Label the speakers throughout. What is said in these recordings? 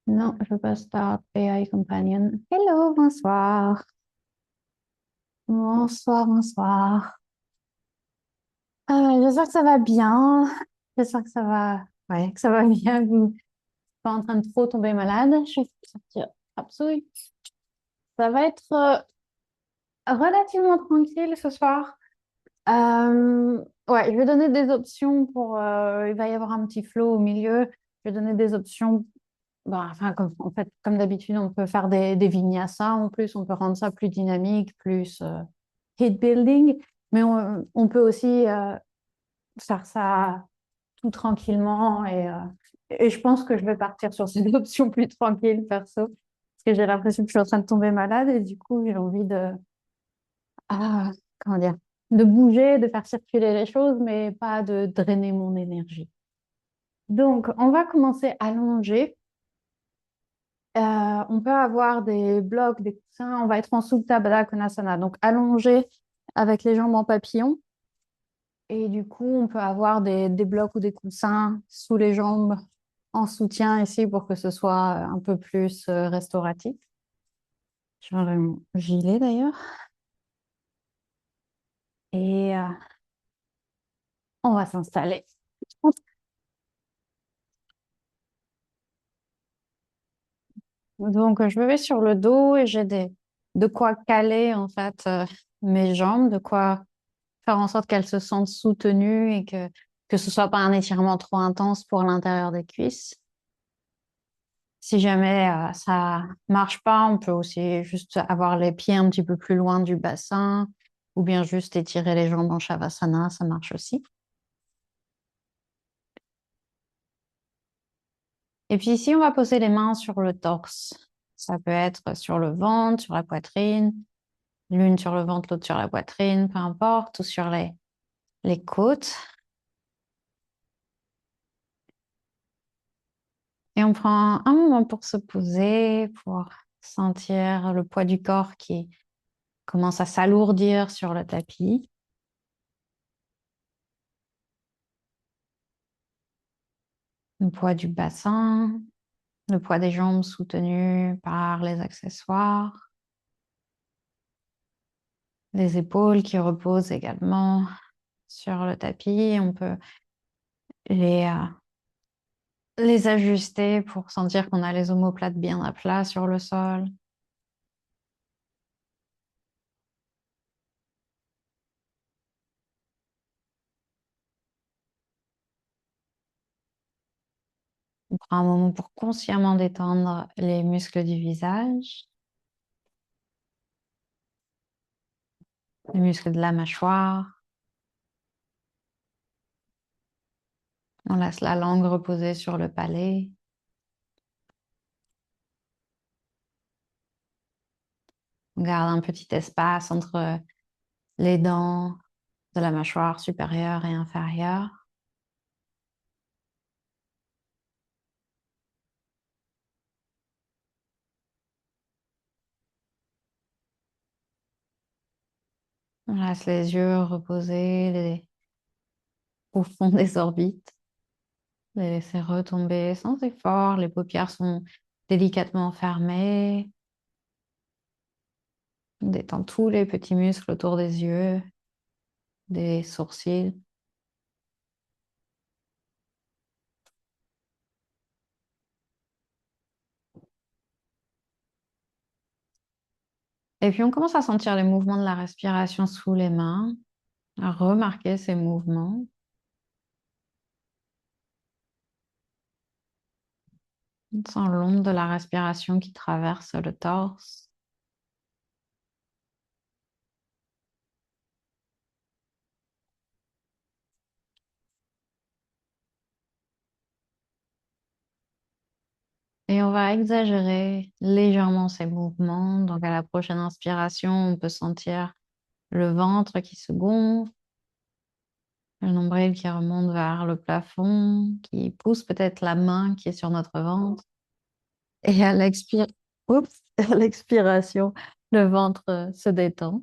Speaker 1: Non, je veux pas Start AI Companion. Hello, bonsoir. Bonsoir, bonsoir. J'espère que ça va bien. J'espère que ça va, ouais, que ça va bien. Que vous n'êtes pas en train de trop tomber malade. Je vais sortir. Absolument. Ça va être relativement tranquille ce soir. Ouais, je vais donner des options pour. Il va y avoir un petit flow au milieu. Je vais donner des options. Bah, enfin, comme, en fait, comme d'habitude, on peut faire des vinyasas en plus. On peut rendre ça plus dynamique, plus hit building. Mais on peut aussi faire ça tout tranquillement. Et je pense que je vais partir sur ces options plus tranquilles, perso. Parce que j'ai l'impression que je suis en train de tomber malade et du coup, j'ai envie de. Ah, comment dire? De bouger, de faire circuler les choses, mais pas de drainer mon énergie. Donc, on va commencer allongé. On peut avoir des blocs, des coussins. On va être en Supta Baddha Konasana, donc allongé avec les jambes en papillon. Et du coup, on peut avoir des blocs ou des coussins sous les jambes en soutien ici pour que ce soit un peu plus restauratif. Je vais mon gilet d'ailleurs. Et on va s'installer. Donc, je me mets sur le dos et de quoi caler en fait mes jambes, de quoi faire en sorte qu'elles se sentent soutenues et que ce soit pas un étirement trop intense pour l'intérieur des cuisses. Si jamais ça marche pas, on peut aussi juste avoir les pieds un petit peu plus loin du bassin ou bien juste étirer les jambes en Shavasana, ça marche aussi. Et puis ici, on va poser les mains sur le torse. Ça peut être sur le ventre, sur la poitrine, l'une sur le ventre, l'autre sur la poitrine, peu importe, ou sur les côtes. Et on prend un moment pour se poser, pour sentir le poids du corps qui commence à s'alourdir sur le tapis. Le poids du bassin, le poids des jambes soutenues par les accessoires, les épaules qui reposent également sur le tapis. On peut les, euh, les ajuster pour sentir qu'on a les omoplates bien à plat sur le sol. On prend un moment pour consciemment détendre les muscles du visage, les muscles de la mâchoire. On laisse la langue reposer sur le palais. On garde un petit espace entre les dents de la mâchoire supérieure et inférieure. On laisse les yeux reposer au fond des orbites. Les laisser retomber sans effort. Les paupières sont délicatement fermées. On détend tous les petits muscles autour des yeux, des sourcils. Et puis on commence à sentir les mouvements de la respiration sous les mains, à remarquer ces mouvements. On sent l'onde de la respiration qui traverse le torse. Et on va exagérer légèrement ces mouvements. Donc à la prochaine inspiration, on peut sentir le ventre qui se gonfle, le nombril qui remonte vers le plafond, qui pousse peut-être la main qui est sur notre ventre. Et Oups, à l'expiration, le ventre se détend.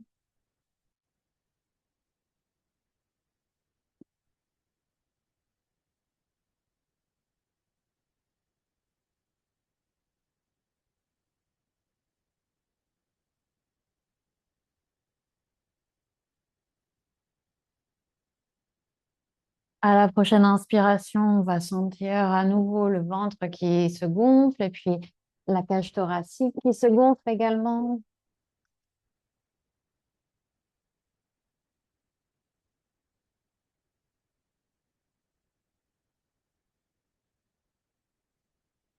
Speaker 1: À la prochaine inspiration, on va sentir à nouveau le ventre qui se gonfle et puis la cage thoracique qui se gonfle également.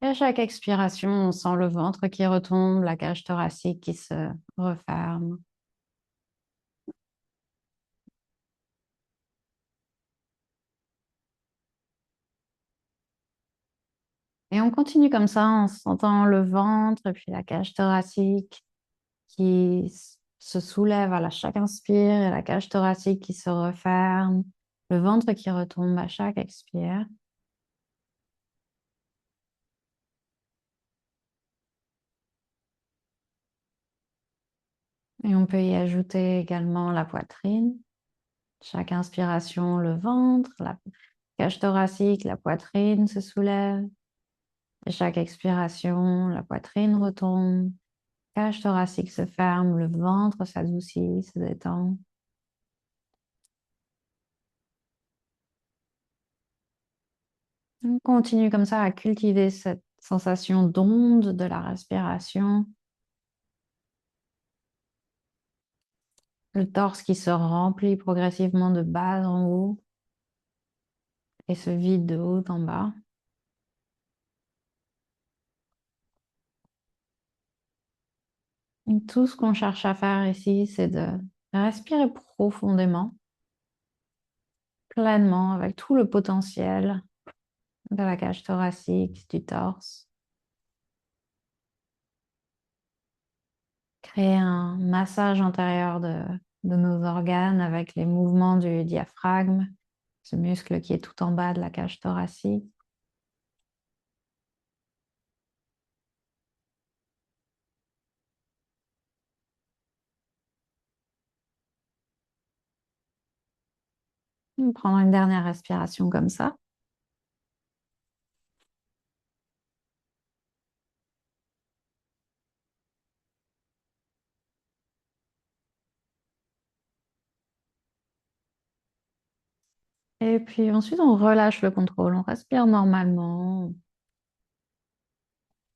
Speaker 1: Et à chaque expiration, on sent le ventre qui retombe, la cage thoracique qui se referme. Et on continue comme ça en sentant le ventre et puis la cage thoracique qui se soulève à chaque inspire et la cage thoracique qui se referme, le ventre qui retombe à chaque expire. Et on peut y ajouter également la poitrine. Chaque inspiration, le ventre, la cage thoracique, la poitrine se soulève. Et chaque expiration, la poitrine retombe, cage thoracique se ferme, le ventre s'adoucit, se détend. On continue comme ça à cultiver cette sensation d'onde de la respiration, le torse qui se remplit progressivement de bas en haut et se vide de haut en bas. Et tout ce qu'on cherche à faire ici, c'est de respirer profondément, pleinement, avec tout le potentiel de la cage thoracique, du torse. Créer un massage intérieur de nos organes avec les mouvements du diaphragme, ce muscle qui est tout en bas de la cage thoracique. On prend une dernière respiration comme ça. Et puis ensuite, on relâche le contrôle, on respire normalement.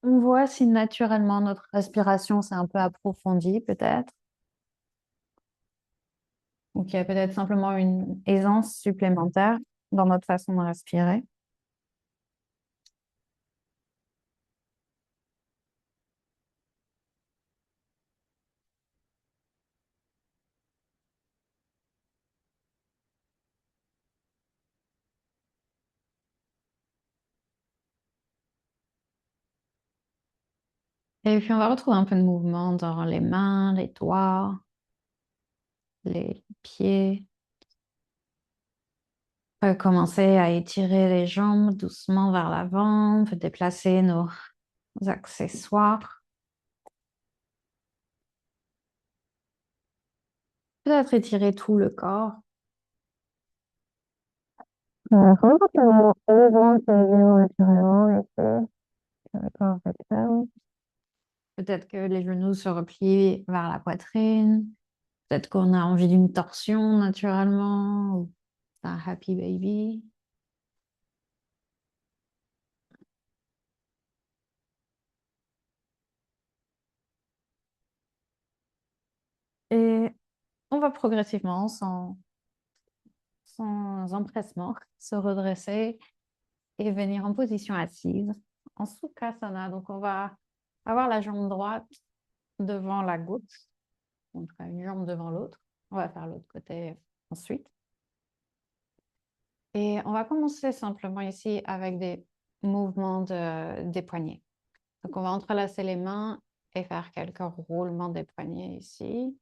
Speaker 1: On voit si naturellement notre respiration s'est un peu approfondie peut-être, ou qu'il y a peut-être simplement une aisance supplémentaire dans notre façon de respirer. Et puis on va retrouver un peu de mouvement dans les mains, les doigts, les pieds. On peut commencer à étirer les jambes doucement vers l'avant. On peut déplacer nos accessoires. Peut-être étirer tout le corps. Complètement. Le ventre est bien naturellement ici. Le corps est ferme. Peut-être que les genoux se replient vers la poitrine. Peut-être qu'on a envie d'une torsion naturellement ou d'un happy baby. Et on va progressivement, sans empressement, se redresser et venir en position assise, en Sukhasana. Donc, on va avoir la jambe droite devant la gauche, donc une jambe devant l'autre. On va faire l'autre côté ensuite. Et on va commencer simplement ici avec des mouvements des poignets. Donc, on va entrelacer les mains et faire quelques roulements des poignets ici.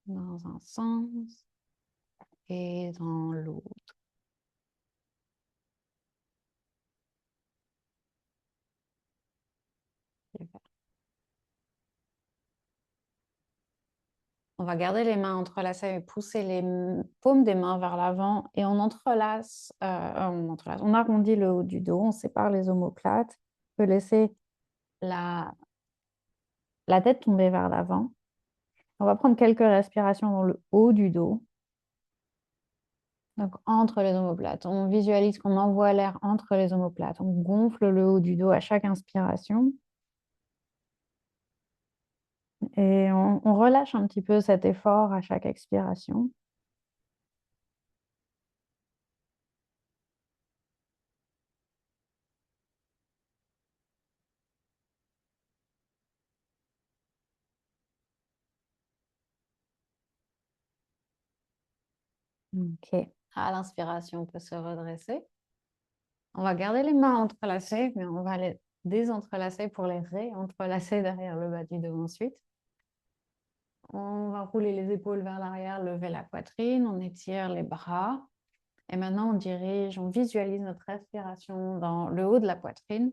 Speaker 1: Dans un sens et dans l'autre. On va garder les mains entrelacées et pousser les paumes des mains vers l'avant et on arrondit le haut du dos, on sépare les omoplates. On peut laisser la tête tomber vers l'avant On va prendre quelques respirations dans le haut du dos, donc entre les omoplates. On visualise qu'on envoie l'air entre les omoplates. On gonfle le haut du dos à chaque inspiration. Et on relâche un petit peu cet effort à chaque expiration. OK. À l'inspiration, on peut se redresser. On va garder les mains entrelacées, mais on va les désentrelacer pour les réentrelacer derrière le bas du dos ensuite. On va rouler les épaules vers l'arrière, lever la poitrine, on étire les bras. Et maintenant, on visualise notre respiration dans le haut de la poitrine.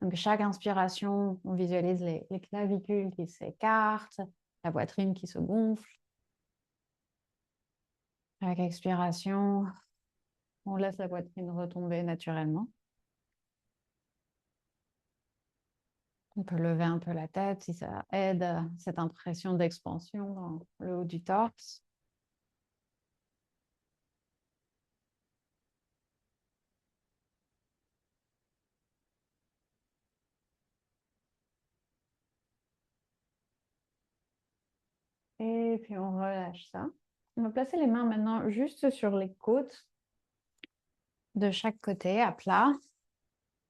Speaker 1: Donc, chaque inspiration, on visualise les clavicules qui s'écartent, la poitrine qui se gonfle. Chaque expiration, on laisse la poitrine retomber naturellement. On peut lever un peu la tête si ça aide à cette impression d'expansion dans le haut du torse. Et puis on relâche ça. On va placer les mains maintenant juste sur les côtes de chaque côté à plat.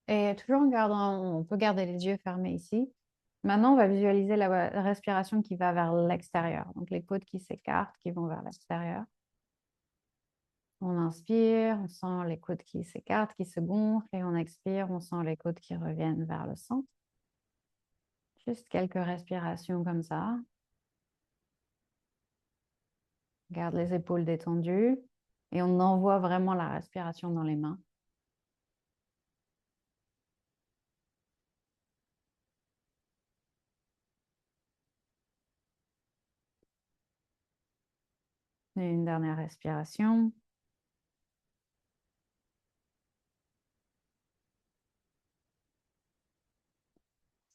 Speaker 1: Et toujours en gardant, on peut garder les yeux fermés ici. Maintenant, on va visualiser la respiration qui va vers l'extérieur. Donc les côtes qui s'écartent, qui vont vers l'extérieur. On inspire, on sent les côtes qui s'écartent, qui se gonflent. Et on expire, on sent les côtes qui reviennent vers le centre. Juste quelques respirations comme ça. Garde les épaules détendues. Et on envoie vraiment la respiration dans les mains. Et une dernière respiration.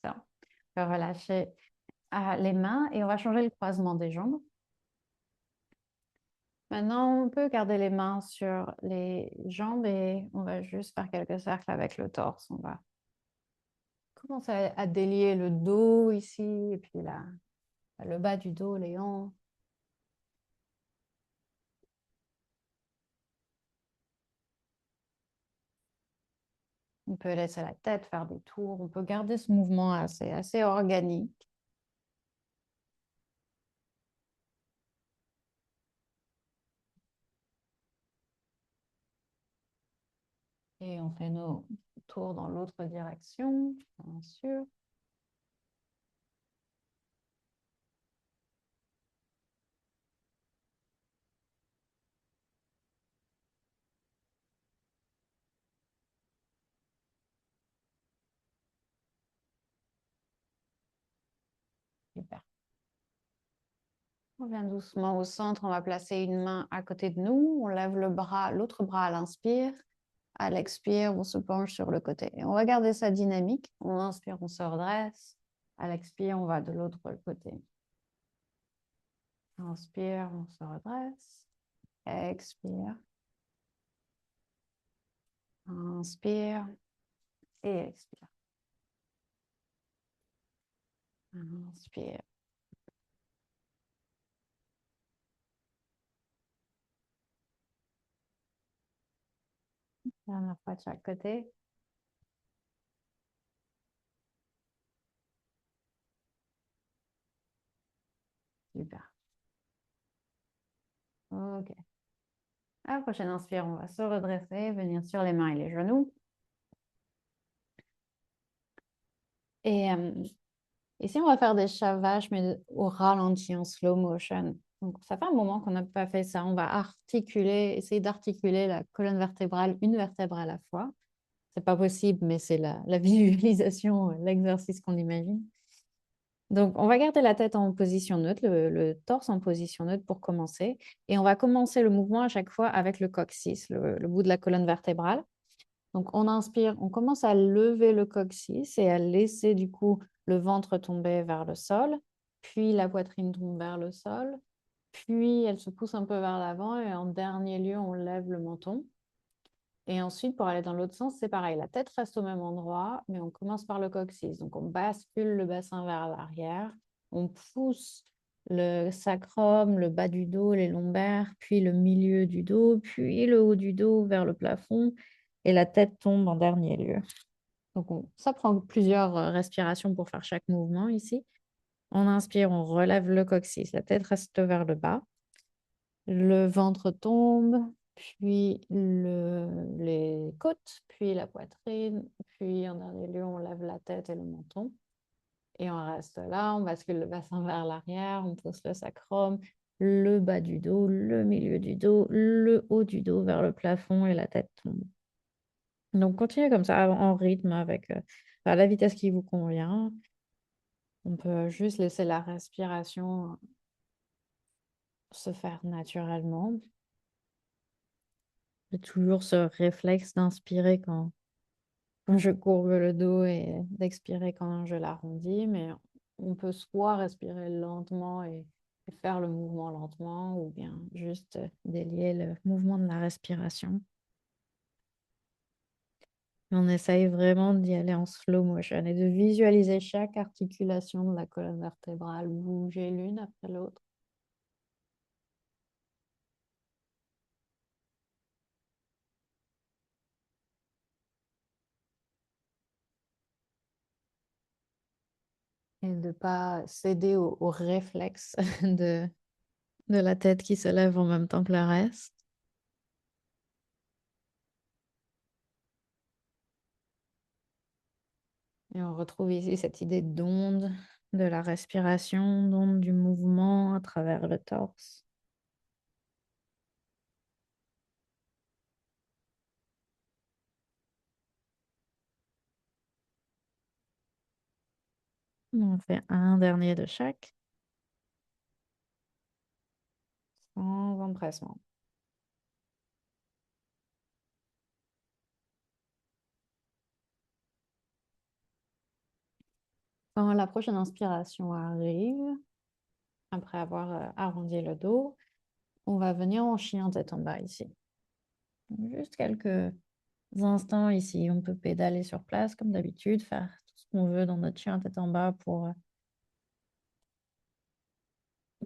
Speaker 1: Ça. On peut relâcher les mains et on va changer le croisement des jambes. Maintenant, on peut garder les mains sur les jambes et on va juste faire quelques cercles avec le torse. On va commencer à délier le dos ici et puis là, le bas du dos, les hanches. On peut laisser la tête faire des tours. On peut garder ce mouvement assez organique. Et on fait nos tours dans l'autre direction, bien sûr. Super. On vient doucement au centre. On va placer une main à côté de nous. On lève le bras, l'autre bras à l'inspire. À l'expire, on se penche sur le côté. Et on va garder ça dynamique. On inspire, on se redresse. À l'expire, on va de l'autre côté. Inspire, on se redresse. Expire. Inspire et expire. Inspire. Dernière fois de chaque côté. Super. OK. À la prochaine inspire, on va se redresser, venir sur les mains et les genoux. Et ici, on va faire des chavages, mais au ralenti, en slow motion. Donc, ça fait un moment qu'on n'a pas fait ça. On va articuler, essayer d'articuler la colonne vertébrale, une vertèbre à la fois. C'est pas possible, mais c'est la visualisation, l'exercice qu'on imagine. Donc, on va garder la tête en position neutre, le torse en position neutre pour commencer. Et on va commencer le mouvement à chaque fois avec le coccyx, le bout de la colonne vertébrale. Donc, on inspire, on commence à lever le coccyx et à laisser du coup le ventre tomber vers le sol. puis la poitrine tombe vers le sol, puis elle se pousse un peu vers l'avant et en dernier lieu, on lève le menton. Et ensuite, pour aller dans l'autre sens, c'est pareil. La tête reste au même endroit, mais on commence par le coccyx. Donc, on bascule le bassin vers l'arrière. On pousse le sacrum, le bas du dos, les lombaires, puis le milieu du dos, puis le haut du dos vers le plafond. Et la tête tombe en dernier lieu. Donc, ça prend plusieurs respirations pour faire chaque mouvement ici. On inspire, on relève le coccyx. La tête reste vers le bas. Le ventre tombe, puis les côtes, puis la poitrine, puis en dernier lieu, on lève la tête et le menton. Et on reste là, on bascule le bassin vers l'arrière, on pousse le sacrum, le bas du dos, le milieu du dos, le haut du dos vers le plafond et la tête tombe. Donc, continuez comme ça, en rythme, avec à la vitesse qui vous convient. On peut juste laisser la respiration se faire naturellement. J'ai toujours ce réflexe d'inspirer quand je courbe le dos et d'expirer quand je l'arrondis, mais on peut soit respirer lentement et faire le mouvement lentement, ou bien juste délier le mouvement de la respiration. Et on essaye vraiment d'y aller en slow motion et de visualiser chaque articulation de la colonne vertébrale bouger l'une après l'autre. Et de ne pas céder au réflexe de la tête qui se lève en même temps que le reste. Et on retrouve ici cette idée d'onde de la respiration, d'onde du mouvement à travers le torse. On fait un dernier de chaque, sans empressement. Quand la prochaine inspiration arrive, après avoir arrondi le dos, on va venir en chien tête en bas ici. Juste quelques instants ici. On peut pédaler sur place comme d'habitude, faire tout ce qu'on veut dans notre chien tête en bas pour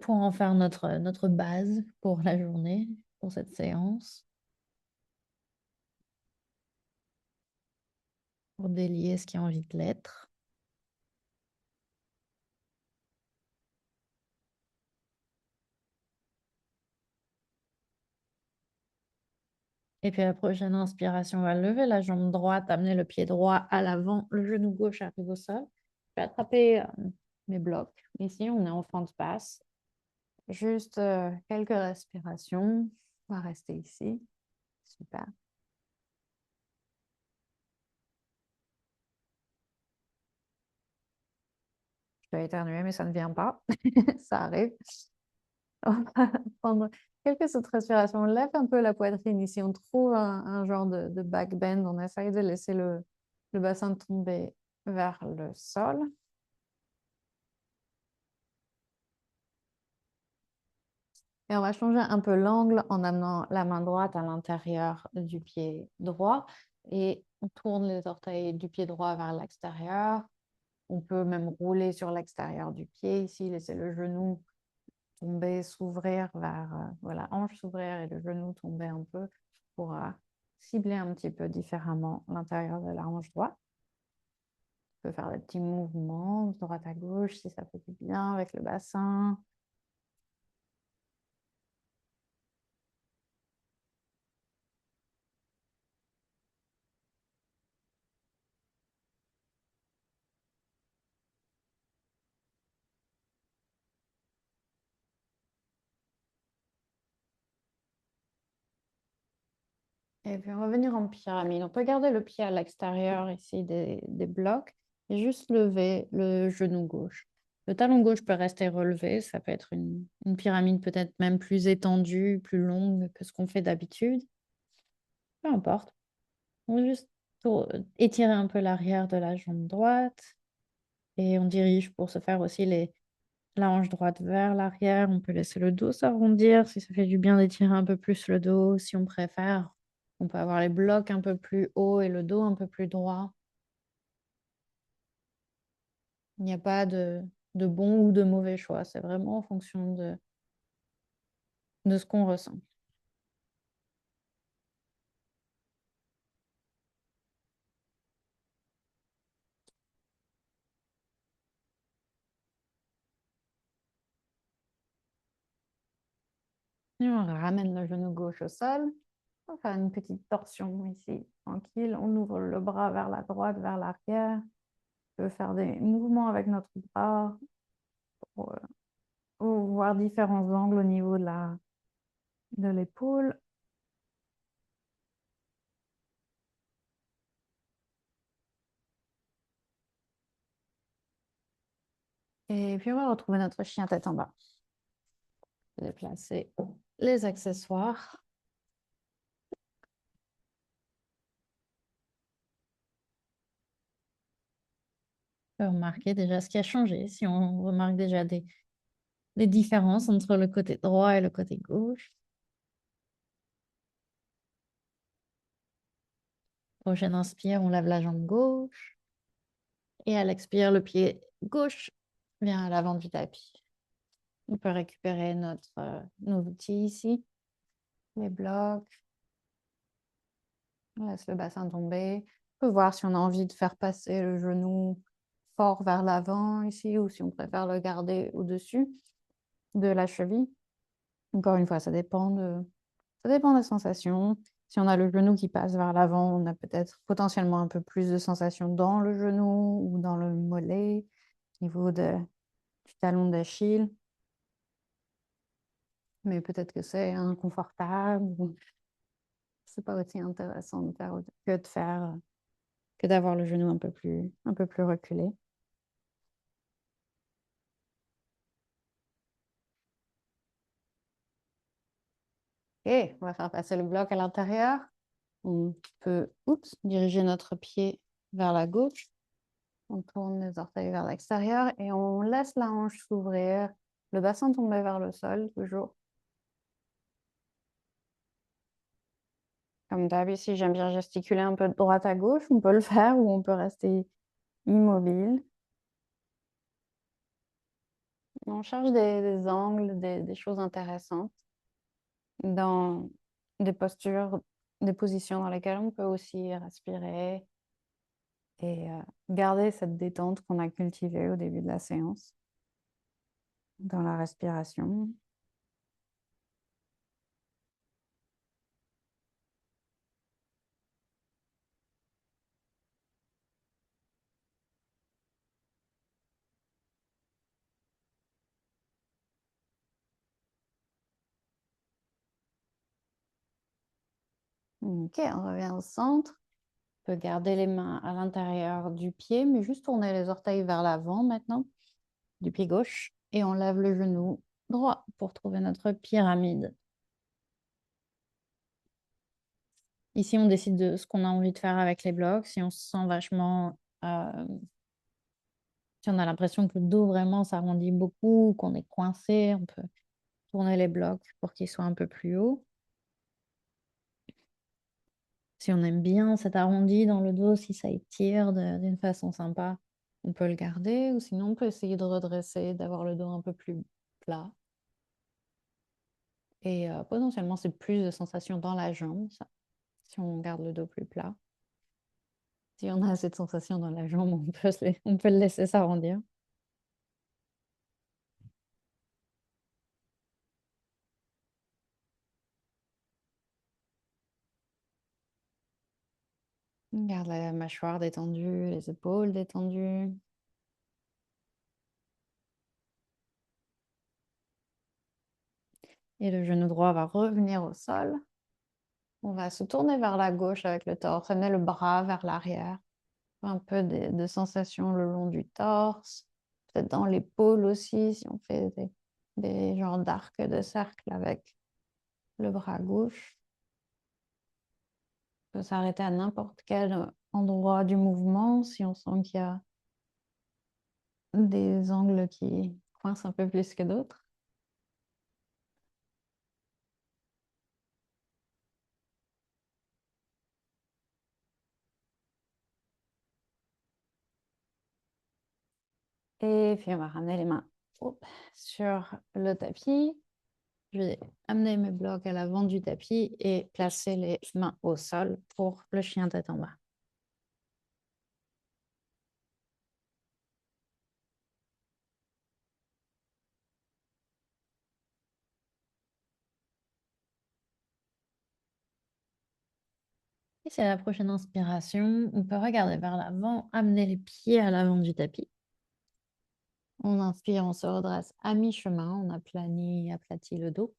Speaker 1: en faire notre base pour la journée, pour cette séance, pour délier ce qui a envie de l'être. Et puis la prochaine inspiration, on va lever la jambe droite, amener le pied droit à l'avant, le genou gauche arrive au sol. Je vais attraper mes blocs. Ici, on est en fente basse. Juste quelques respirations. On va rester ici. Super. Je dois éternuer, mais ça ne vient pas. Ça arrive. On va prendre quelques autres respirations. On lève un peu la poitrine ici. On trouve un genre de back bend. On essaye de laisser le bassin tomber vers le sol. Et on va changer un peu l'angle en amenant la main droite à l'intérieur du pied droit et on tourne les orteils du pied droit vers l'extérieur. On peut même rouler sur l'extérieur du pied ici, laisser le genou tomber, s'ouvrir vers voilà, hanche s'ouvrir et le genou tomber un peu pour cibler un petit peu différemment l'intérieur de la hanche droite. On peut faire des petits mouvements de droite à gauche si ça fait du bien avec le bassin. Et puis on va venir en pyramide. On peut garder le pied à l'extérieur ici des blocs et juste lever le genou gauche. Le talon gauche peut rester relevé. Ça peut être une pyramide peut-être même plus étendue, plus longue que ce qu'on fait d'habitude. Peu importe. On va juste étirer un peu l'arrière de la jambe droite et on dirige pour se faire aussi la hanche droite vers l'arrière. On peut laisser le dos s'arrondir si ça fait du bien d'étirer un peu plus le dos. Si on préfère, on peut avoir les blocs un peu plus hauts et le dos un peu plus droit. Il n'y a pas de bon ou de mauvais choix. C'est vraiment en fonction de ce qu'on ressent. Et on ramène le genou gauche au sol. On va faire une petite torsion ici, tranquille. On ouvre le bras vers la droite, vers l'arrière. On peut faire des mouvements avec notre bras pour voir différents angles au niveau de l'épaule. Et puis on va retrouver notre chien tête en bas. Déplacer les accessoires. On peut remarquer déjà ce qui a changé. Si on remarque déjà des différences entre le côté droit et le côté gauche. Prochaine inspire, on lève la jambe gauche. Et à l'expire, le pied gauche vient à l'avant du tapis. On peut récupérer nos outils ici, les blocs. On laisse le bassin tomber. On peut voir si on a envie de faire passer le genou fort vers l'avant ici ou si on préfère le garder au-dessus de la cheville. Encore une fois, ça dépend des sensations. Si on a le genou qui passe vers l'avant, on a peut-être potentiellement un peu plus de sensations dans le genou ou dans le mollet, au niveau du talon d'Achille. Mais peut-être que c'est inconfortable ou c'est pas aussi intéressant de faire que d'avoir le genou un peu plus reculé. Et on va faire passer le bloc à l'intérieur. On peut, diriger notre pied vers la gauche. On tourne les orteils vers l'extérieur et on laisse la hanche s'ouvrir, le bassin tomber vers le sol, toujours. Comme d'hab, ici, j'aime bien gesticuler un peu de droite à gauche. On peut le faire ou on peut rester immobile. On cherche des angles, des choses intéressantes dans des postures, des positions dans lesquelles on peut aussi respirer et garder cette détente qu'on a cultivée au début de la séance dans la respiration. Ok, on revient au centre. On peut garder les mains à l'intérieur du pied, mais juste tourner les orteils vers l'avant maintenant, du pied gauche. Et on lève le genou droit pour trouver notre pyramide. Ici, on décide de ce qu'on a envie de faire avec les blocs. Si on se sent vachement... si on a l'impression que le dos vraiment s'arrondit beaucoup, qu'on est coincé, on peut tourner les blocs pour qu'ils soient un peu plus hauts. Si on aime bien cet arrondi dans le dos, si ça étire d'une façon sympa, on peut le garder. Ou sinon, on peut essayer de redresser, d'avoir le dos un peu plus plat. Et potentiellement, c'est plus de sensations dans la jambe, ça, si on garde le dos plus plat. Si on a cette sensation dans la jambe, on peut le laisser s'arrondir. On garde la mâchoire détendue, les épaules détendues. Et le genou droit va revenir au sol. On va se tourner vers la gauche avec le torse, amener le bras vers l'arrière. Un peu de sensations le long du torse, peut-être dans l'épaule aussi, si on fait des genres d'arcs de cercle avec le bras gauche. On peut s'arrêter à n'importe quel endroit du mouvement si on sent qu'il y a des angles coincent un peu plus que d'autres. Et puis on va ramener les mains hop, sur le tapis. Je vais amener mes blocs à l'avant du tapis et placer les mains au sol pour le chien tête en bas. Et c'est la prochaine inspiration. On peut regarder vers l'avant, amener les pieds à l'avant du tapis. On inspire, on se redresse à mi-chemin, on aplatit le dos.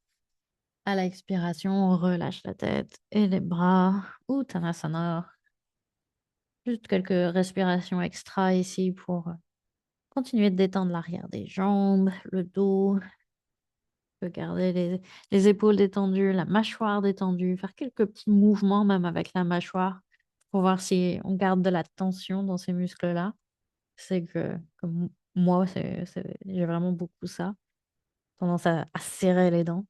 Speaker 1: À l'expiration, on relâche la tête et les bras. Uttanasana. Juste quelques respirations extra ici pour continuer de détendre l'arrière des jambes, le dos. On peut garder les épaules détendues, la mâchoire détendue, faire quelques petits mouvements même avec la mâchoire pour voir si on garde de la tension dans ces muscles-là. C'est que, comme moi, j'ai vraiment beaucoup ça, tendance à serrer les dents.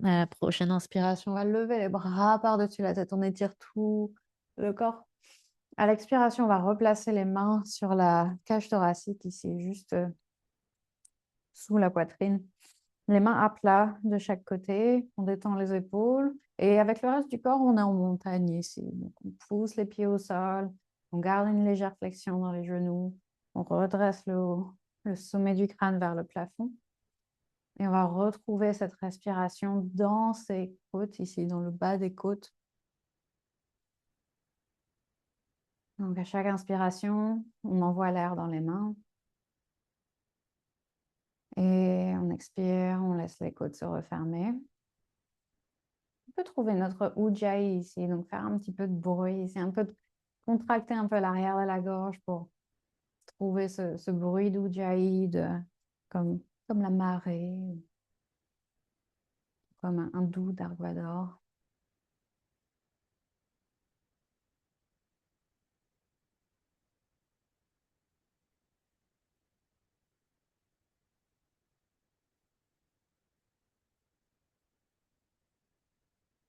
Speaker 1: À la prochaine inspiration, on va lever les bras par-dessus la tête, on étire tout le corps. À l'expiration, on va replacer les mains sur la cage thoracique ici, juste sous la poitrine. Les mains à plat de chaque côté, on détend les épaules. Et avec le reste du corps, on est en montagne ici. Donc, on pousse les pieds au sol, on garde une légère flexion dans les genoux, on redresse le sommet du crâne vers le plafond. Et on va retrouver cette respiration dans ces côtes ici, dans le bas des côtes. Donc à chaque inspiration, on envoie l'air dans les mains. Et on expire, on laisse les côtes se refermer. On peut trouver notre ujjayi ici, donc faire un petit peu de bruit ici, un peu contracter un peu l'arrière de la gorge pour trouver ce bruit d'ujjayi comme la marée, comme un doux d'Arvador.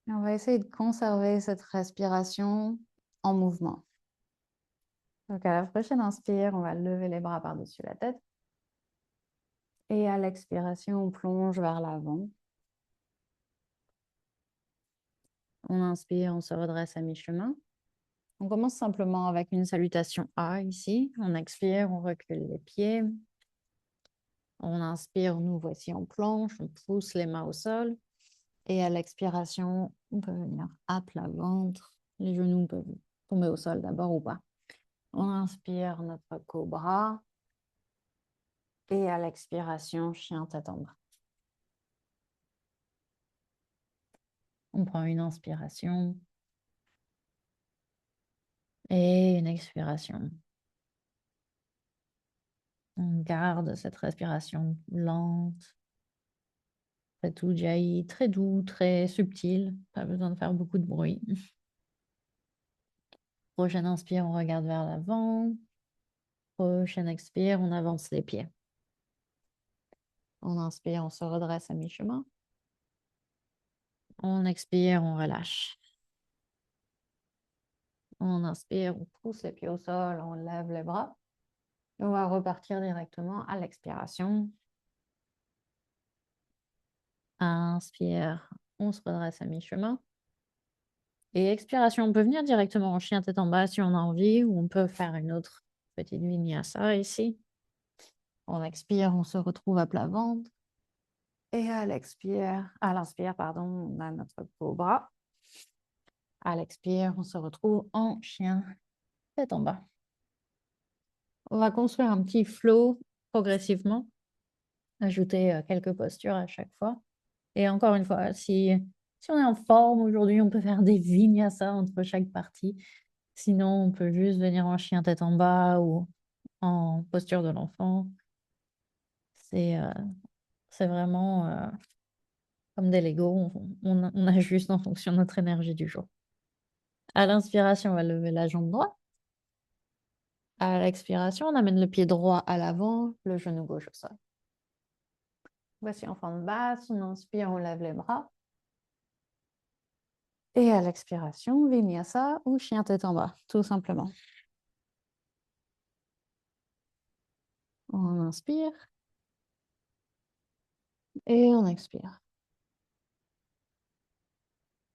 Speaker 1: Et on va essayer de conserver cette respiration en mouvement. Donc à la prochaine inspire, on va lever les bras par-dessus la tête. Et à l'expiration, on plonge vers l'avant. On inspire, on se redresse à mi-chemin. On commence simplement avec une salutation A ici. On expire, on recule les pieds. On inspire, nous voici en planche. On pousse les mains au sol. Et à l'expiration, on peut venir à plat ventre. Les genoux peuvent tomber au sol d'abord ou pas. On inspire notre cobra. Et à l'expiration, chien tête en bas. On prend une inspiration et une expiration. On garde cette respiration lente, très ujjayi, très doux, très subtil. Pas besoin de faire beaucoup de bruit. Prochaine inspire, on regarde vers l'avant. Prochaine expire, on avance les pieds. On inspire, on se redresse à mi-chemin. On expire, on relâche. On inspire, on pousse les pieds au sol, on lève les bras. On va repartir directement à l'expiration. Inspire, on se redresse à mi-chemin. Et expiration, on peut venir directement en chien tête en bas si on a envie, ou on peut faire une autre petite vinyasa ici. On expire, on se retrouve à plat ventre. Et à l'inspire, pardon, on a notre cobra. À l'expire, on se retrouve en chien tête en bas. On va construire un petit flow progressivement, ajouter quelques postures à chaque fois. Et encore une fois, si on est en forme aujourd'hui, on peut faire des vinyasa entre chaque partie. Sinon, on peut juste venir en chien tête en bas ou en posture de l'enfant. C'est c'est vraiment comme des Legos, on ajuste en fonction de notre énergie du jour. À l'inspiration, on va lever la jambe droite. À l'expiration, on amène le pied droit à l'avant, le genou gauche au sol. Voici en forme basse, on inspire, on lève les bras. Et à l'expiration, Vinyasa ou chien tête en bas, tout simplement. On inspire et on expire.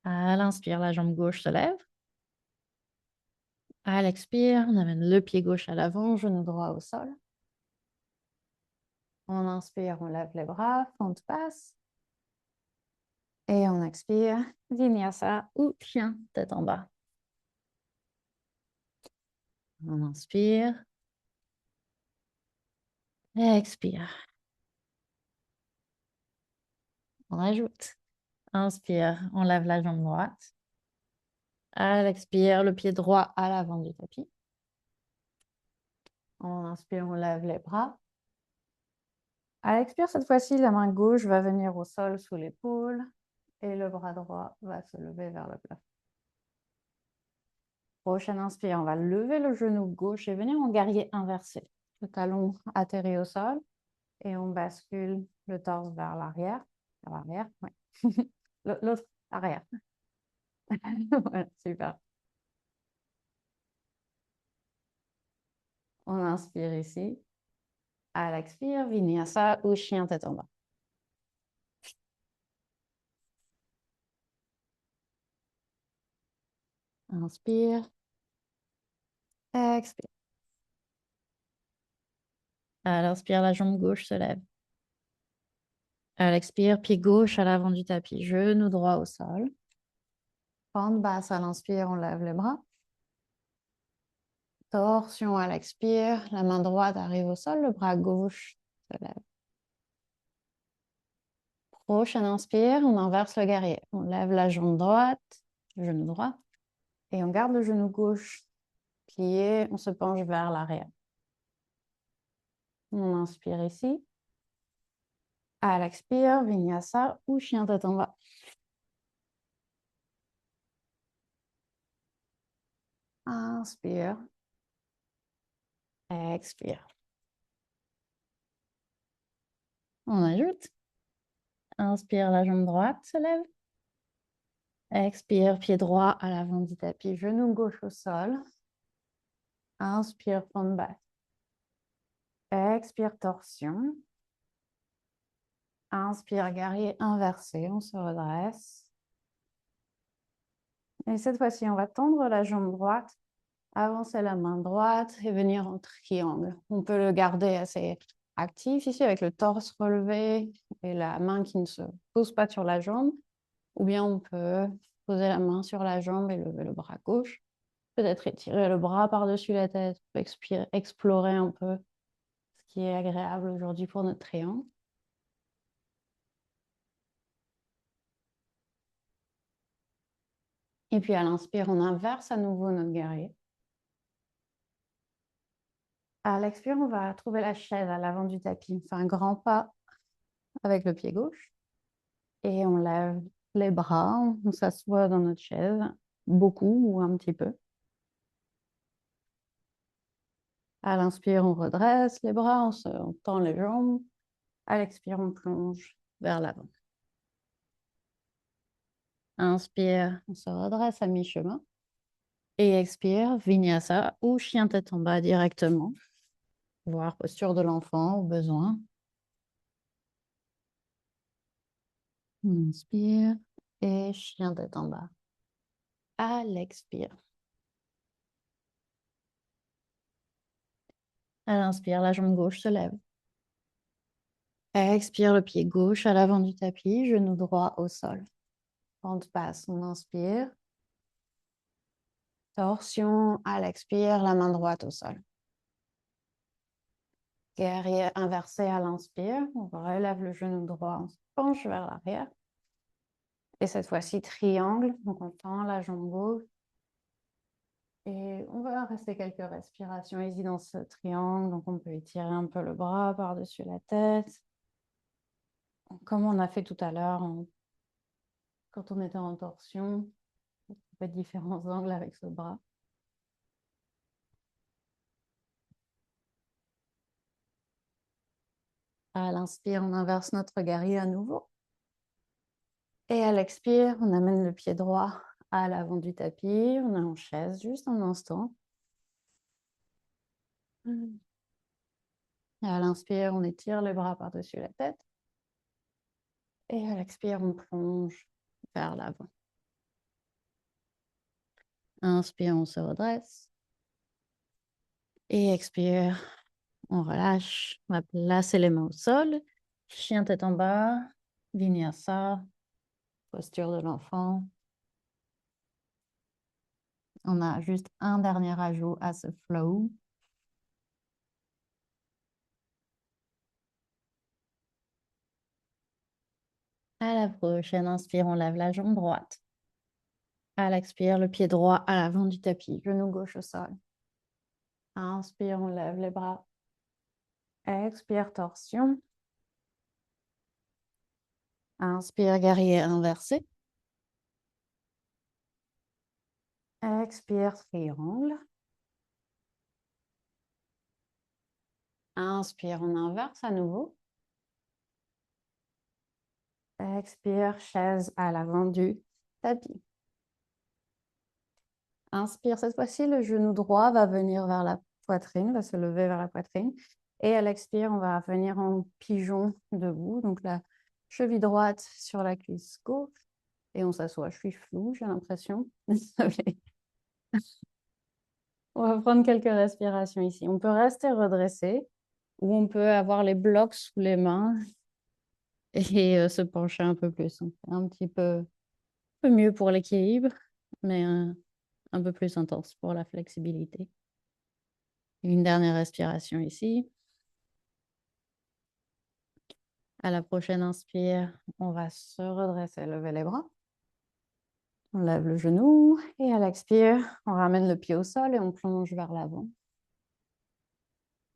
Speaker 1: À l'inspire, la jambe gauche se lève. À l'expire, on amène le pied gauche à l'avant, genou droit au sol. On inspire, on lève les bras, fente basse. Et on expire, Vinyasa ou chien tête en bas. On inspire. Et expire. On ajoute. Inspire, on lève la jambe droite. À l'expire, le pied droit à l'avant du tapis. On inspire, on lève les bras. À l'expire, cette fois-ci, la main gauche va venir au sol sous l'épaule et le bras droit va se lever vers le plafond. Prochaine inspire, on va lever le genou gauche et venir en guerrier inversé. Le talon atterrit au sol et on bascule le torse vers l'arrière. Vers l'arrière, oui. L'autre, arrière. Voilà, super. On inspire ici. À l'expire, Vinyasa ou chien tête en bas. Inspire. Expire. À l'inspire, la jambe gauche se lève. À l'expire, pied gauche à l'avant du tapis, genou droit au sol. Pente basse à l'inspire, on lève les bras. Torsion à l'expire, la main droite arrive au sol, le bras gauche se lève. Prochaine inspire, on inverse le guerrier. On lève la jambe droite, le genou droit, et on garde le genou gauche plié, on se penche vers l'arrière. On inspire ici. À l'expire, Vinyasa ou chien tête en bas. Inspire. Expire. On ajoute. Inspire, la jambe droite se lève. Expire, pied droit à l'avant du tapis, genou gauche au sol. Inspire, fente basse. Expire, torsion. Inspire, guerrier inversé, on se redresse. Et cette fois-ci, on va tendre la jambe droite, avancer la main droite et venir en triangle. On peut le garder assez actif ici avec le torse relevé et la main qui ne se pose pas sur la jambe. Ou bien on peut poser la main sur la jambe et lever le bras gauche. Peut-être étirer le bras par-dessus la tête, explorer un peu ce qui est agréable aujourd'hui pour notre triangle. Et puis à l'inspire, on inverse à nouveau notre guerrier. À l'expire, on va trouver la chaise à l'avant du tapis. On fait un grand pas avec le pied gauche et on lève les bras, on s'assoit dans notre chaise, beaucoup ou un petit peu. À l'inspire, on redresse les bras, on tend les jambes. À l'expire, on plonge vers l'avant. Inspire, on se redresse à mi-chemin. Et expire, Vinyasa ou chien tête en bas directement. Voire posture de l'enfant au besoin. Inspire et chien tête en bas. À l'expire. À l'inspire, la jambe gauche se lève. Expire, le pied gauche à l'avant du tapis, genou droit au sol. Pente basse, on inspire. Torsion à l'expire, la main droite au sol. Guerrier inversé à l'inspire, on relève le genou droit, on se penche vers l'arrière. Et cette fois-ci, triangle, donc on tend la jambe gauche. Et on va rester quelques respirations ici dans ce triangle. Donc on peut étirer un peu le bras par-dessus la tête. Comme on a fait tout à l'heure quand on était en torsion. On fait différents angles avec ce bras. À l'inspire, on inverse notre guerrier à nouveau. Et à l'expire, on amène le pied droit à l'avant du tapis. On est en chaise juste un instant. Et à l'inspire, on étire les bras par-dessus la tête. Et à l'expire, on plonge vers l'avant. Inspire, on se redresse. Et expire, on relâche. On va placer les mains au sol. Chien tête en bas. Vinyasa. Posture de l'enfant. On a juste un dernier ajout à ce flow. À la prochaine, inspire, on lève la jambe droite. À l'expire, le pied droit à l'avant du tapis, genou gauche au sol. Inspire, on lève les bras. Expire, torsion. Inspire, guerrier inversé. Expire, triangle. Inspire, on inverse à nouveau. Expire, chaise à l'avant du tapis. Inspire, cette fois-ci, le genou droit va venir vers la poitrine, va se lever vers la poitrine. Et à l'expire, on va venir en pigeon debout. Donc la cheville droite sur la cuisse gauche. Et on s'assoit. Je suis floue, j'ai l'impression. Désolée. On va prendre quelques respirations ici. On peut rester redressé ou on peut avoir les blocs sous les mains et se pencher un peu plus. Un petit peu mieux pour l'équilibre, mais un peu plus intense pour la flexibilité. Une dernière respiration ici. À la prochaine inspire, on va se redresser, lever les bras. On lève le genou et à l'expire, on ramène le pied au sol et on plonge vers l'avant.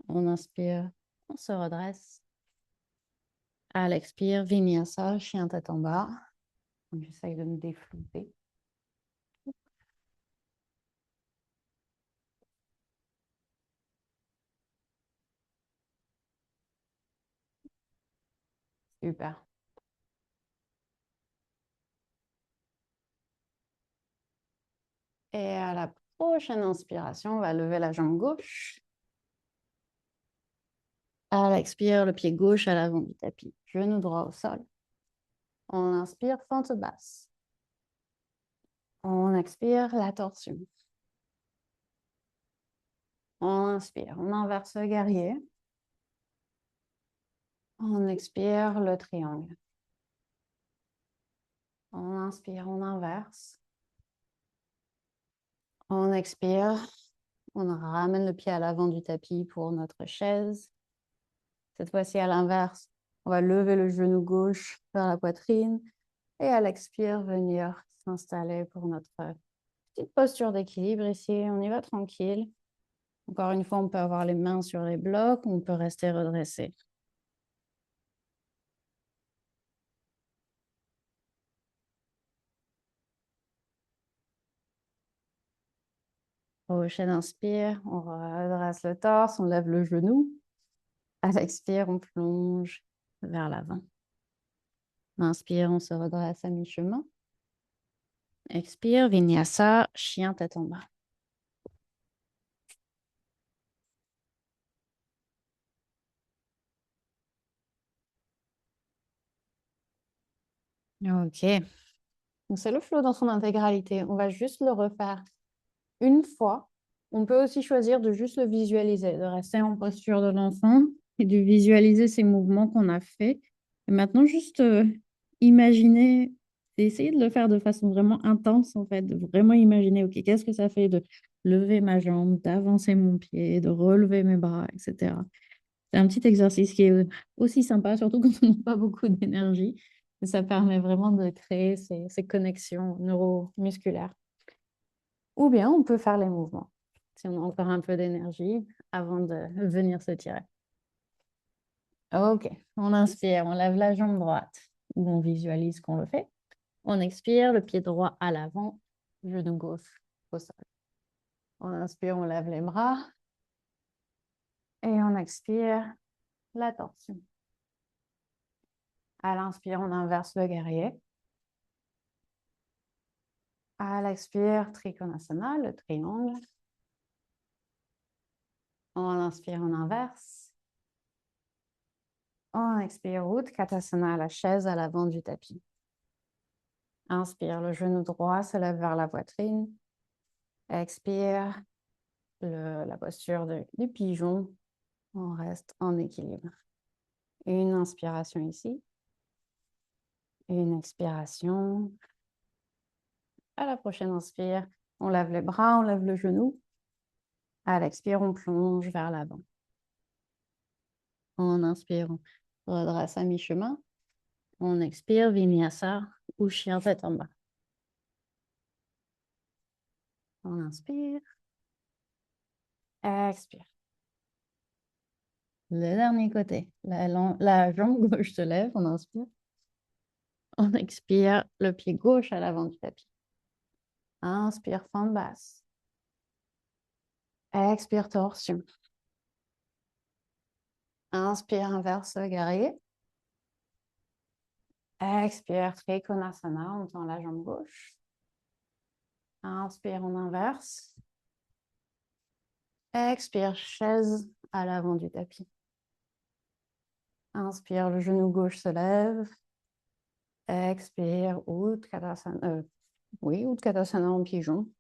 Speaker 1: On inspire, on se redresse. À l'expire, Vinyasa, chien tête en bas. J'essaye de me déflouter. Super. Et à la prochaine inspiration, on va lever la jambe gauche. À l'expire, le pied gauche à l'avant du tapis. Genou droit au sol. On inspire, fente basse. On expire, la torsion. On inspire, on inverse le guerrier. On expire, le triangle. On inspire, on inverse. On expire, on ramène le pied à l'avant du tapis pour notre chaise. Cette fois-ci, à l'inverse, on va lever le genou gauche vers la poitrine et à l'expire, venir s'installer pour notre petite posture d'équilibre ici. On y va tranquille. Encore une fois, on peut avoir les mains sur les blocs, on peut rester redressé. Prochaine inspire, on redresse le torse, on lève le genou. À l'expire, on plonge vers l'avant. Inspire, on se redresse à mi-chemin. Expire, Vinyasa, chien tête en bas. Ok. Donc, c'est le flow dans son intégralité. On va juste le refaire une fois. On peut aussi choisir de juste le visualiser, de rester en posture de l'enfant et de visualiser ces mouvements qu'on a faits. Et maintenant, juste imaginer, essayer de le faire de façon vraiment intense, en fait, de vraiment imaginer, OK, qu'est-ce que ça fait de lever ma jambe, d'avancer mon pied, de relever mes bras, etc. C'est un petit exercice qui est aussi sympa, surtout quand on n'a pas beaucoup d'énergie. Ça permet vraiment de créer ces connexions neuromusculaires. Ou bien on peut faire les mouvements, si on a encore un peu d'énergie avant de venir se tirer. Ok, on inspire, on lève la jambe droite, ou on visualise qu'on le fait. On expire, le pied droit à l'avant, genou gauche au sol. On inspire, on lève les bras. Et on expire, la torsion. À l'inspire, on inverse le guerrier. À l'expire, Trikonasana, le triangle. On inspire, on inverse. On expire, Utkatasana, la chaise à l'avant du tapis. Inspire, le genou droit se lève vers la poitrine. Expire, la posture du pigeon. On reste en équilibre. Une inspiration ici. Une expiration. À la prochaine inspire, on lève les bras, on lève le genou. À l'expire, on plonge vers l'avant. On inspire, on redresse à mi-chemin. On expire, Vinyasa ou chien tête en bas. On inspire. Expire. Le dernier côté. La jambe gauche se lève, on inspire. On expire, le pied gauche à l'avant du tapis. Inspire, fente basse. Expire, torsion. Inspire, inverse guerrier. Expire, Trikonasana, on tend la jambe gauche. Inspire, on inverse. Expire, chaise à l'avant du tapis. Inspire, le genou gauche se lève. Expire, Utkatasana, Utkatasana en pigeon.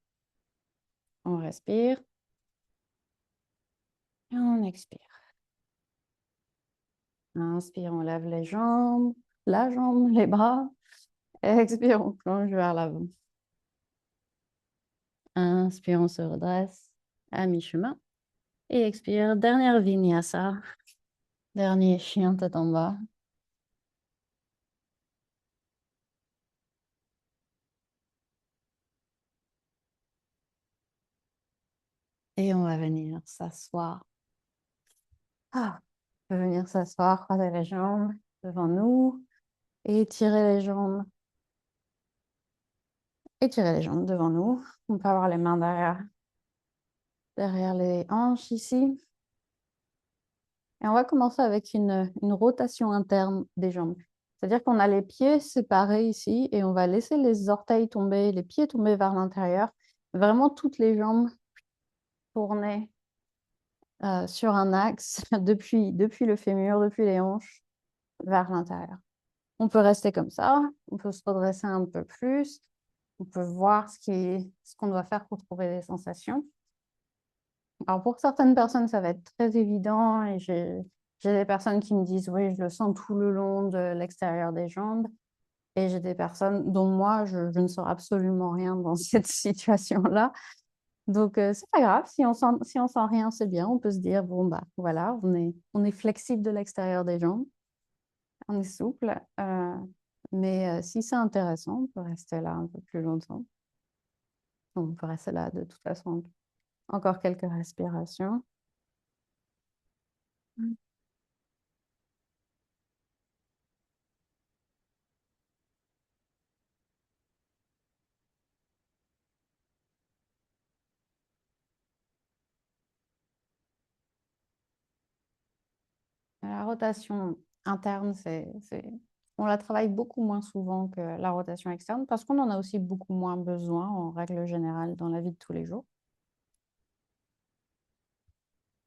Speaker 1: On respire. Et on expire. Inspire, on lève les jambes, la jambe, les bras. Expire, on plonge vers l'avant. Inspire, on se redresse à mi-chemin. Et expire, dernière vinyasa. Dernier chien tête en bas. Et on va venir s'asseoir. On peut venir s'asseoir, croiser les jambes devant nous. Étirer les jambes. Étirer les jambes devant nous. On peut avoir les mains derrière les hanches ici. Et on va commencer avec une rotation interne des jambes. C'est-à-dire qu'on a les pieds séparés ici et on va laisser les orteils tomber, les pieds tomber vers l'intérieur. Vraiment toutes les jambes tourner sur un axe depuis le fémur, depuis les hanches, vers l'intérieur. On peut rester comme ça, on peut se redresser un peu plus, on peut voir ce qu'on doit faire pour trouver des sensations. Alors pour certaines personnes, ça va être très évident et j'ai des personnes qui me disent oui, je le sens tout le long de l'extérieur des jambes. Et j'ai des personnes dont moi, je ne sens absolument rien dans cette situation-là. Donc, c'est pas grave. Si on sent rien, c'est bien. On peut se dire, bon, bah voilà, on est flexible de l'extérieur des jambes. On est souple. Mais si c'est intéressant, on peut rester là un peu plus longtemps. On peut rester là de toute façon. Encore quelques respirations. La rotation interne, on la travaille beaucoup moins souvent que la rotation externe parce qu'on en a aussi beaucoup moins besoin en règle générale dans la vie de tous les jours.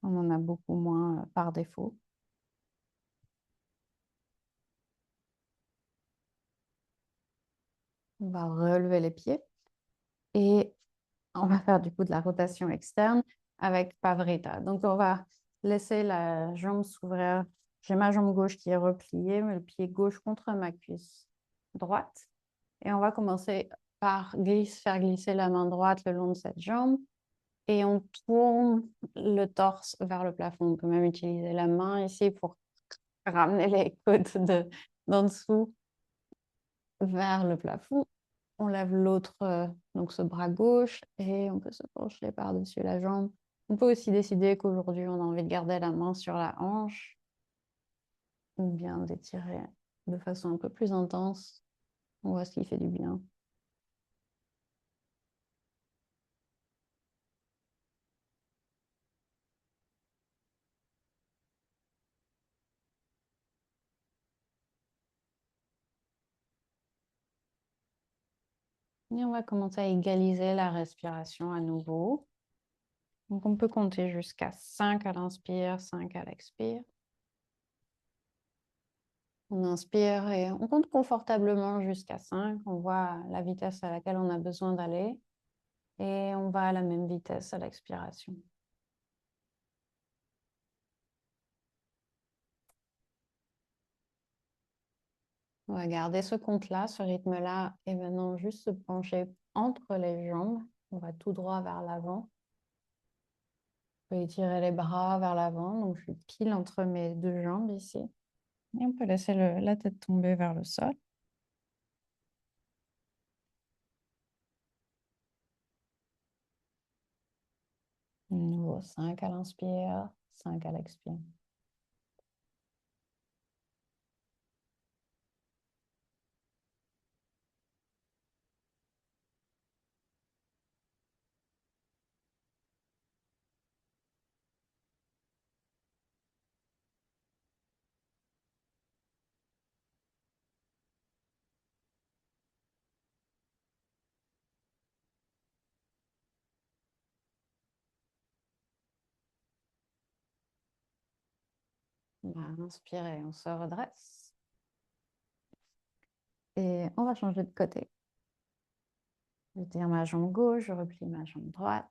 Speaker 1: On en a beaucoup moins par défaut. On va relever les pieds et on va faire du coup de la rotation externe avec Pavrita. Donc, on va laisser la jambe s'ouvrir. J'ai ma jambe gauche qui est repliée, mais le pied gauche contre ma cuisse droite. Et on va commencer par faire glisser la main droite le long de cette jambe. Et on tourne le torse vers le plafond. On peut même utiliser la main ici pour ramener les côtes d'en dessous vers le plafond. On lève l'autre, donc ce bras gauche, et on peut se pencher par-dessus la jambe. On peut aussi décider qu'aujourd'hui, on a envie de garder la main sur la hanche ou bien d'étirer de façon un peu plus intense. On voit ce qui fait du bien. Et on va commencer à égaliser la respiration à nouveau. Donc, on peut compter jusqu'à 5 à l'inspire, 5 à l'expire. On inspire et on compte confortablement jusqu'à 5. On voit la vitesse à laquelle on a besoin d'aller et on va à la même vitesse à l'expiration. On va garder ce compte-là, ce rythme-là, et maintenant juste se pencher entre les jambes. On va tout droit vers l'avant. On peut étirer les bras vers l'avant, donc je suis pile entre mes deux jambes ici. Et on peut laisser la tête tomber vers le sol. De nouveau, 5 à l'inspire, 5 à l'expire. On va inspirer, on se redresse. Et on va changer de côté. Je tire ma jambe gauche, je replie ma jambe droite.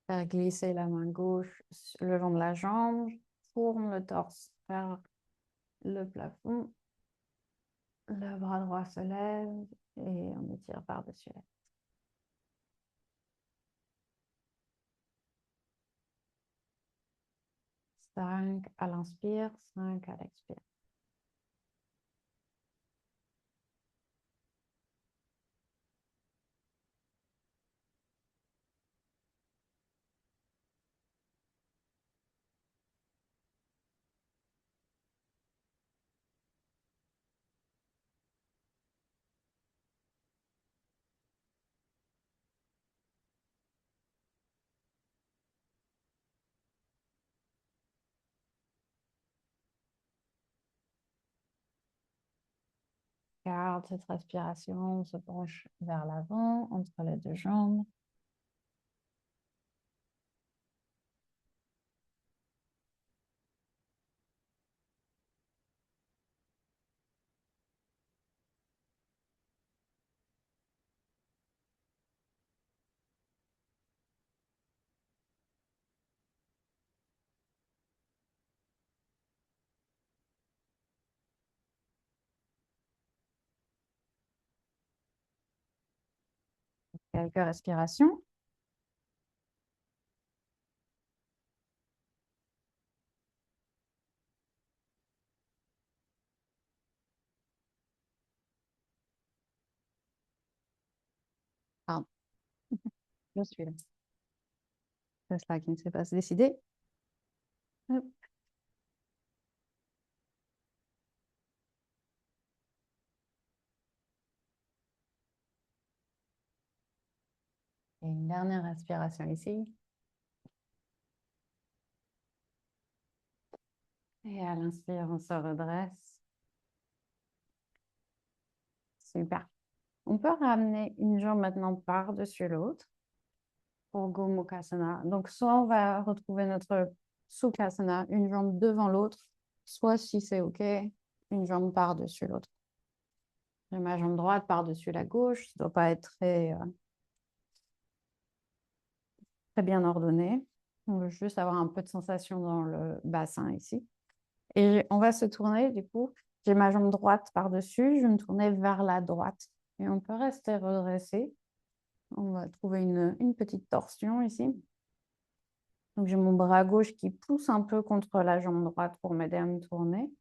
Speaker 1: Faire glisser la main gauche le long de la jambe. Je tourne le torse vers le plafond. Le bras droit se lève et on étire par-dessus la tête. 5 à l'inspire, 5 à l'expire. Garde cette respiration, on se penche vers l'avant, entre les deux jambes. Quelques respirations. Pardon, je suis là. C'est cela qui ne sait pas se décider. Hop. Et une dernière respiration ici. Et à l'inspire, on se redresse. Super. On peut ramener une jambe maintenant par-dessus l'autre pour Gomukhasana. Donc, soit on va retrouver notre Sukhasana, une jambe devant l'autre, soit si c'est OK, une jambe par-dessus l'autre. J'ai ma jambe droite par-dessus la gauche. Ça ne doit pas être très bien ordonné. On veut juste avoir un peu de sensation dans le bassin ici. Et on va se tourner, du coup, j'ai ma jambe droite par-dessus, je vais me tourner vers la droite. Et on peut rester redressé. On va trouver une petite torsion ici. Donc j'ai mon bras gauche qui pousse un peu contre la jambe droite pour m'aider à me tourner.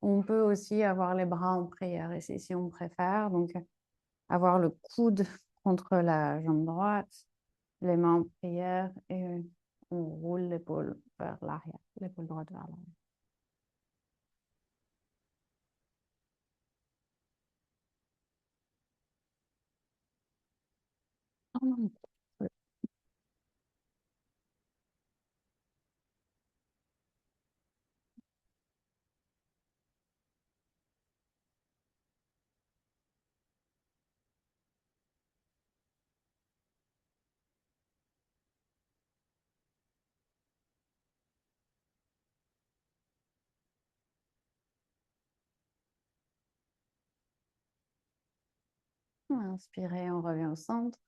Speaker 1: On peut aussi avoir les bras en prière ici si on préfère. Donc avoir le coude contre la jambe droite, les mains en prière et on roule l'épaule vers l'arrière, l'épaule droite vers l'arrière. Oh non. Inspirez, on revient au centre.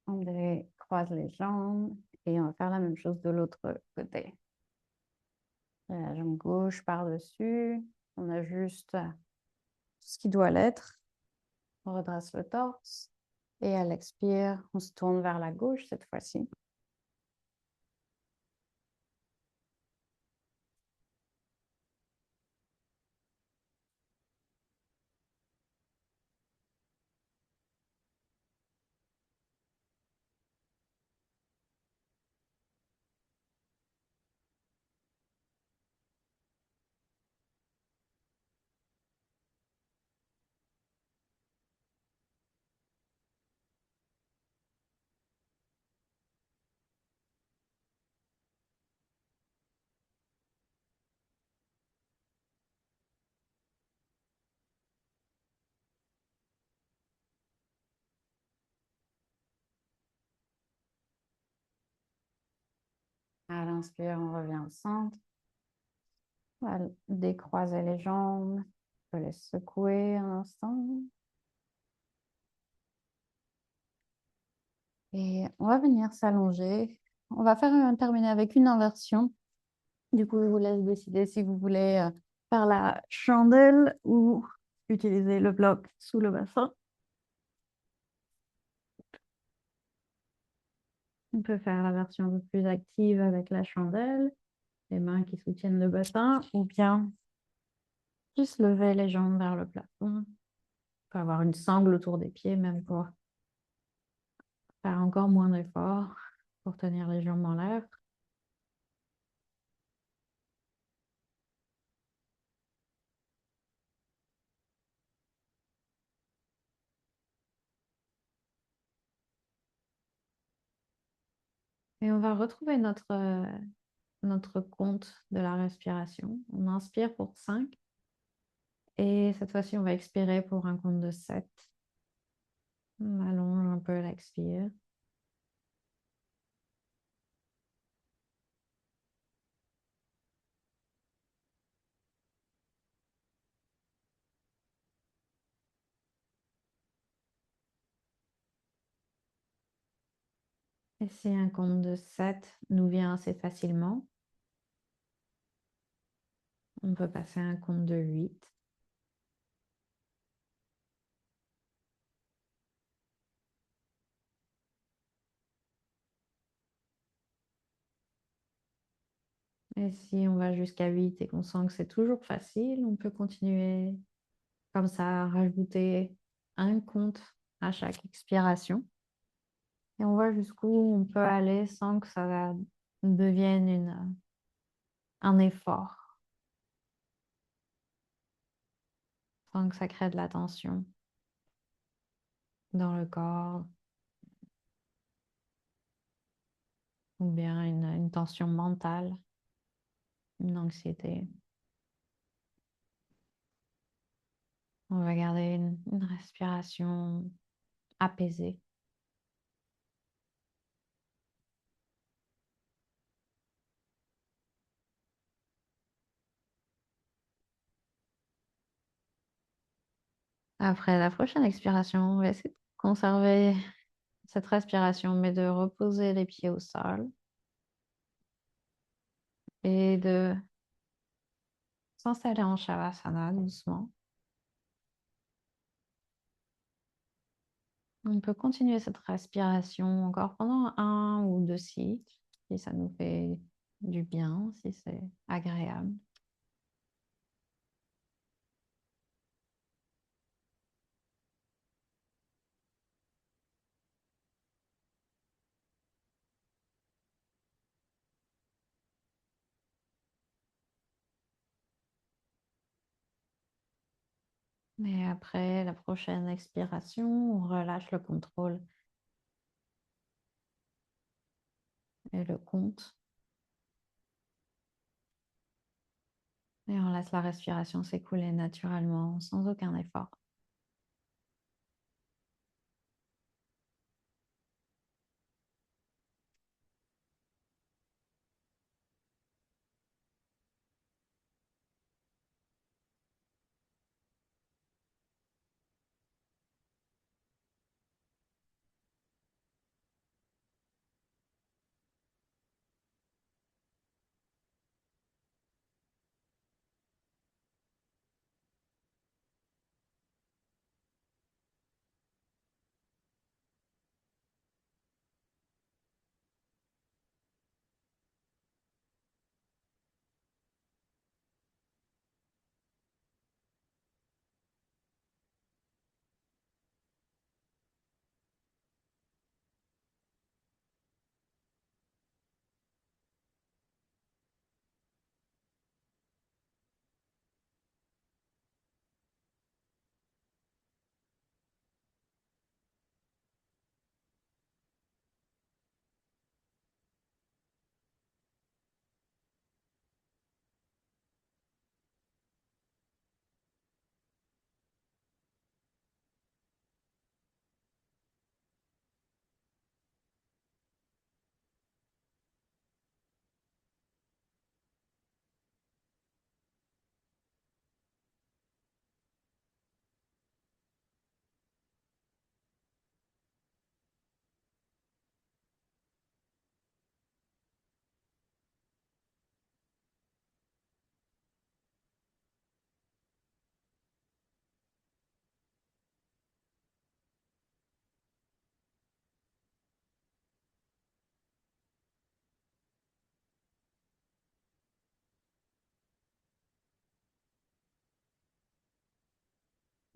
Speaker 1: On décroise les jambes et on va faire la même chose de l'autre côté. La jambe gauche par-dessus. On ajuste tout ce qui doit l'être. On redresse le torse. Et à l'expire, on se tourne vers la gauche cette fois-ci. À l'inspire, on revient au centre. On va décroiser les jambes. On peut les secouer un instant. Et on va venir s'allonger. On va terminer avec une inversion. Du coup, je vous laisse décider si vous voulez faire la chandelle ou utiliser le bloc sous le bassin. On peut faire la version un peu plus active avec la chandelle, les mains qui soutiennent le bassin, ou bien juste lever les jambes vers le plafond. On peut avoir une sangle autour des pieds, même pour faire encore moins d'efforts, pour tenir les jambes en l'air. Et on va retrouver notre compte de la respiration. On inspire pour 5 et cette fois-ci, on va expirer pour un compte de 7. On allonge un peu l'expire. Et si un compte de 7 nous vient assez facilement, on peut passer à un compte de 8. Et si on va jusqu'à 8 et qu'on sent que c'est toujours facile, on peut continuer comme ça, à rajouter un compte à chaque expiration. Et on voit jusqu'où on peut aller sans que ça devienne un effort, sans que ça crée de la tension dans le corps ou bien une tension mentale, une anxiété. On va garder une respiration apaisée. Après la prochaine expiration, on va essayer de conserver cette respiration, mais de reposer les pieds au sol et de s'installer en Shavasana doucement. On peut continuer cette respiration encore pendant un ou deux cycles, si ça nous fait du bien, si c'est agréable. Mais après la prochaine expiration, on relâche le contrôle et le compte. Et on laisse la respiration s'écouler naturellement, sans aucun effort.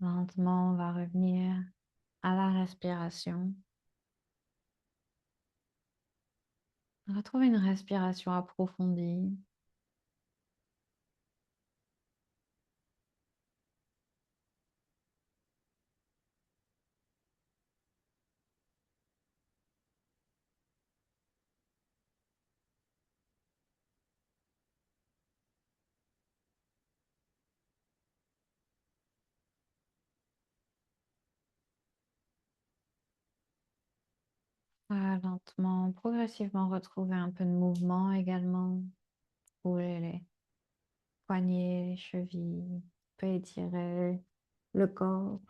Speaker 1: Lentement, on va revenir à la respiration. Retrouver une respiration approfondie. Lentement, progressivement retrouver un peu de mouvement également. Bouger les poignets, les chevilles, un peu étirer le corps.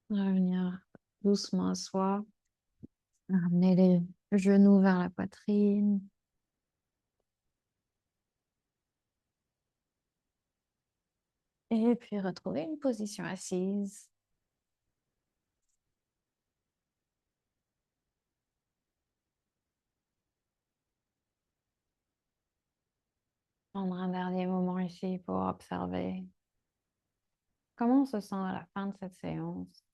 Speaker 1: Revenir doucement à soi. Ramener les genoux vers la poitrine. Et puis retrouver une position assise. Prendre un dernier moment ici pour observer comment on se sent à la fin de cette séance.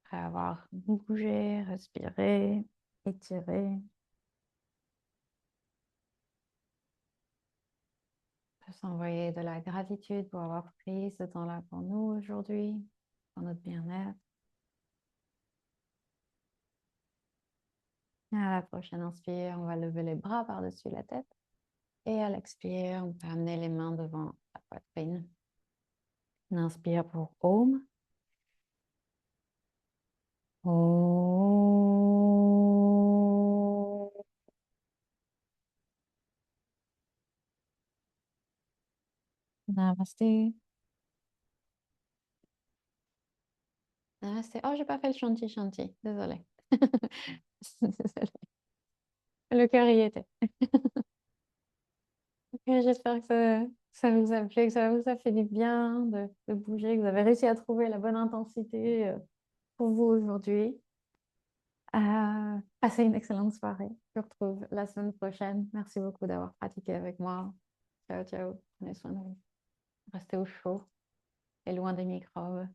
Speaker 1: Après avoir bougé, respiré, étiré. On peut s'envoyer de la gratitude pour avoir pris ce temps-là pour nous aujourd'hui, pour notre bien-être. Et à la prochaine inspire, on va lever les bras par-dessus la tête. Et à l'expire, on peut amener les mains devant la poitrine. On inspire pour Om. Om. Namasté. Namasté. Oh, j'ai pas fait le chanti chanti. Désolée. Désolée. Le cœur y était. Ok, j'espère que ça vous a plu, que ça vous a fait du bien de bouger, que vous avez réussi à trouver la bonne intensité pour vous aujourd'hui. Passez une excellente soirée. Je vous retrouve la semaine prochaine. Merci beaucoup d'avoir pratiqué avec moi. Ciao, ciao. Prenez soin de vous. Restez au chaud et loin des microbes.